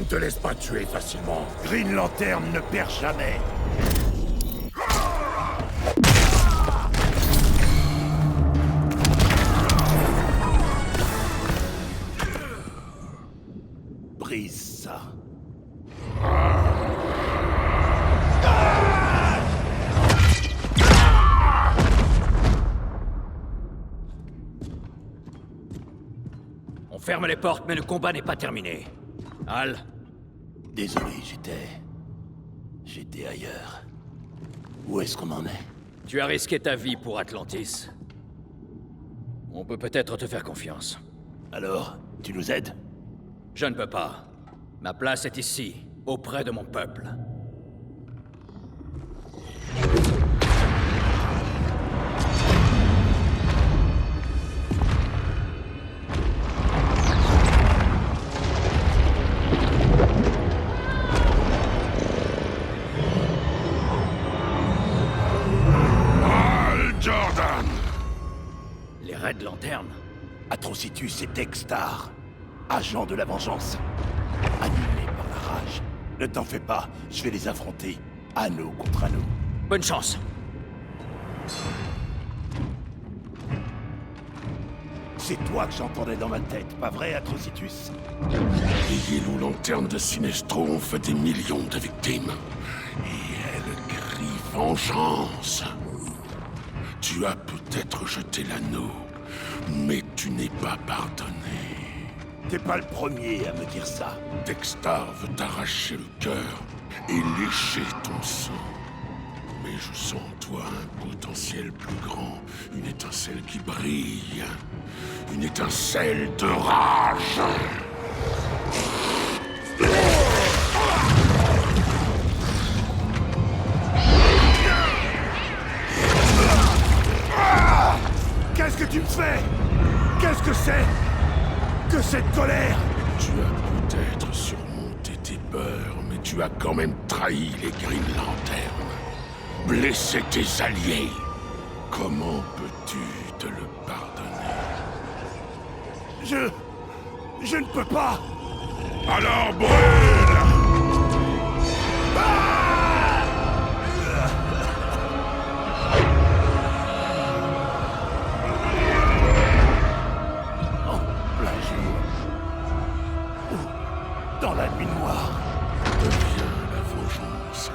ne te laisse pas tuer facilement. Green Lantern ne perd jamais. Brise ça. On ferme les portes, mais le combat n'est pas terminé. Al? Désolé, j'étais ailleurs. Où est-ce qu'on en est? Tu as risqué ta vie pour Atlantis. On peut peut-être te faire confiance. Alors, tu nous aides? Je ne peux pas. Ma place est ici, auprès de mon peuple. Jordan! Les Red Lantern? Atrocitus et Dexter, agents de la vengeance, animés par la rage. Ne t'en fais pas, je vais les affronter, anneau contre anneau. Bonne chance. C'est toi que j'entendais dans ma tête, pas vrai, Atrocitus? Les Yellow Lanternes de Sinestro ont fait des millions de victimes. Et elles crient vengeance. Tu as peut-être jeté l'anneau, mais tu n'es pas pardonné. T'es pas le premier à me dire ça. Dexter veut t'arracher le cœur et lécher ton sang. Mais je sens en toi un potentiel plus grand, une étincelle qui brille, une étincelle de rage. Qu'est-ce que tu me fais? Qu'est-ce que c'est que cette colère? Tu as peut-être surmonté tes peurs, mais tu as quand même trahi les Green Lanternes. Blessé tes alliés. Comment peux-tu te le pardonner? Je ne peux pas. Alors brûle! En plein jour. Dans la nuit noire. Deviens la vengeance.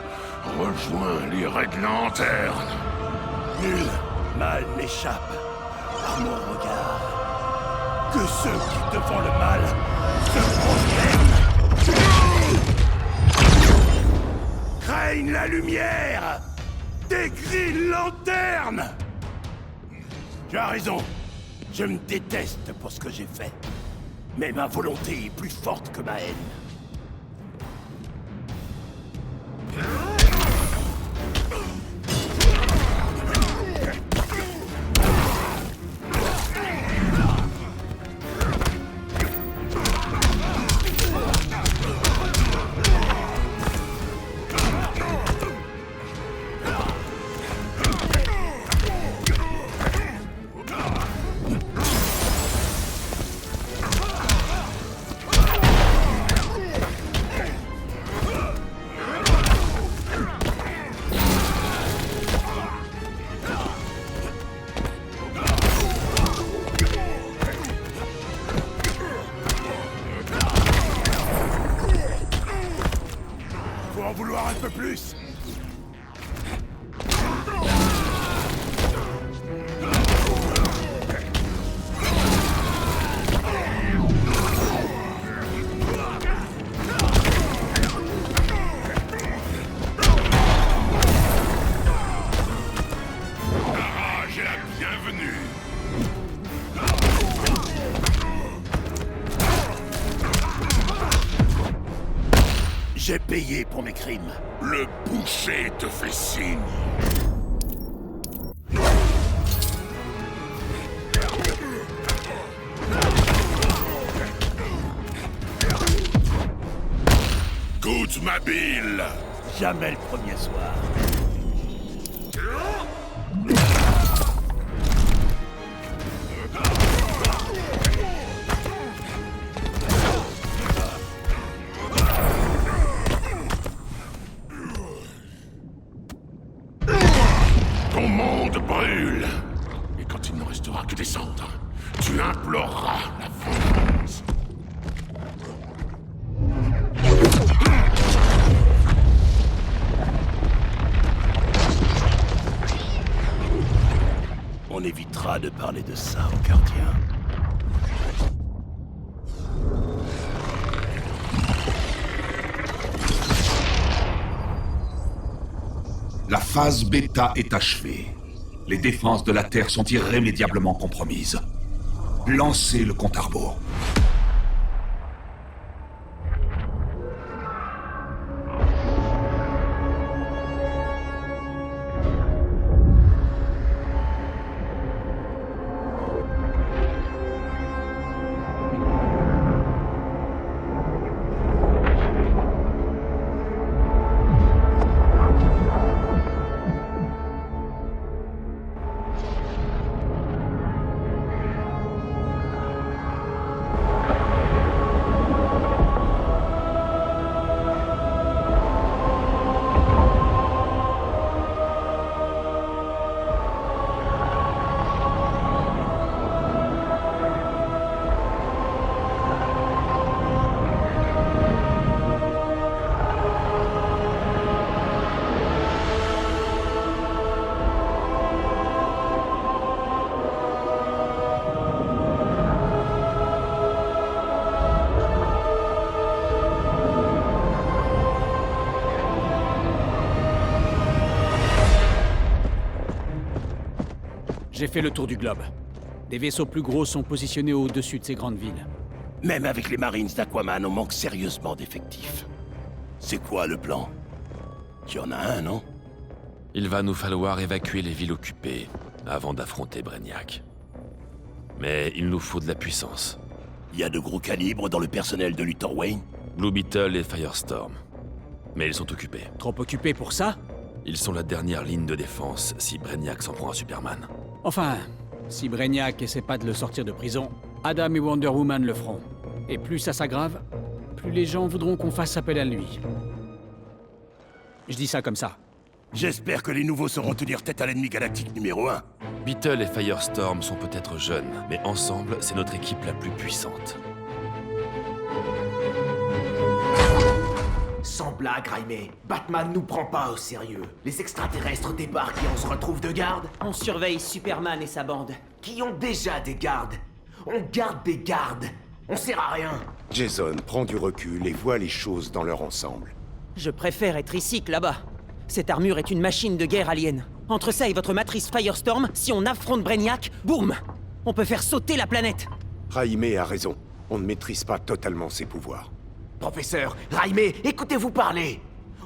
Rejoins les Red Lanternes. Nul mal n'échappe à mon regard. Que ceux qui devant le mal se prosternent. Règne la lumière des Green Lanternes. Tu as raison. Je me déteste pour ce que j'ai fait. Mais ma volonté est plus forte que ma haine. Faut en vouloir un peu plus. La rage est la bienvenue. J'ai payé pour mes crimes. Le boucher te fait signe. Goûte ma bile. Jamais le premier soir. monde brûle. Et quand il ne restera que des cendres, tu imploreras la vengeance. On évitera de parler de ça aux gardiens. La phase bêta est achevée. Les défenses de la Terre sont irrémédiablement compromises. Lancez le compte à rebours. J'ai fait le tour du globe. Des vaisseaux plus gros sont positionnés au-dessus de ces grandes villes. Même avec les Marines d'Aquaman, on manque sérieusement d'effectifs. C'est quoi le plan? Tu en as un, non? Il va nous falloir évacuer les villes occupées avant d'affronter Brainiac. Mais il nous faut de la puissance. Il y a de gros calibres dans le personnel de Luthor Wayne? Blue Beetle et Firestorm. Mais ils sont occupés. Trop occupés pour ça? Ils sont la dernière ligne de défense si Brainiac s'en prend à Superman. Enfin, si Brainiac essaie pas de le sortir de prison, Adam et Wonder Woman le feront. Et plus ça s'aggrave, plus les gens voudront qu'on fasse appel à lui. Je dis ça comme ça. J'espère que les nouveaux sauront tenir tête à l'ennemi galactique numéro 1. Beetle et Firestorm sont peut-être jeunes, mais ensemble, c'est notre équipe la plus puissante. Sans blague, Raimé, Batman nous prend pas au sérieux. Les extraterrestres débarquent et on se retrouve de garde. On surveille Superman et sa bande. Qui ont déjà des gardes. On garde des gardes. On sert à rien. Jason prend du recul et voit les choses dans leur ensemble. Je préfère être ici que là-bas. Cette armure est une machine de guerre alien. Entre ça et votre matrice Firestorm, si on affronte Brainiac, boum! On peut faire sauter la planète. Raimé a raison. On ne maîtrise pas totalement ses pouvoirs. Professeur, Raimé, écoutez-vous parler.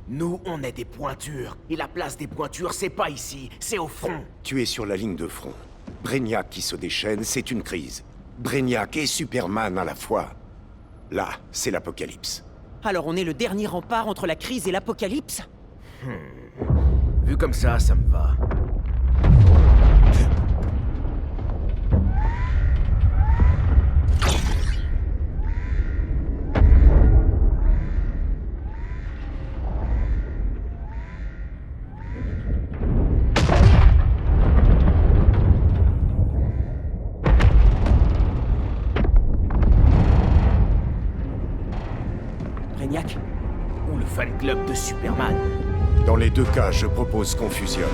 Nous, on est des pointures. Et la place des pointures, c'est pas ici, c'est au front. Tu es sur la ligne de front. Brainiac qui se déchaîne, c'est une crise. Brainiac et Superman à la fois. Là, c'est l'apocalypse. Alors on est le dernier rempart entre la crise et l'apocalypse? Vu comme ça me va. Brainiac? Ou le fan club de Superman. Dans les deux cas, je propose qu'on fusionne.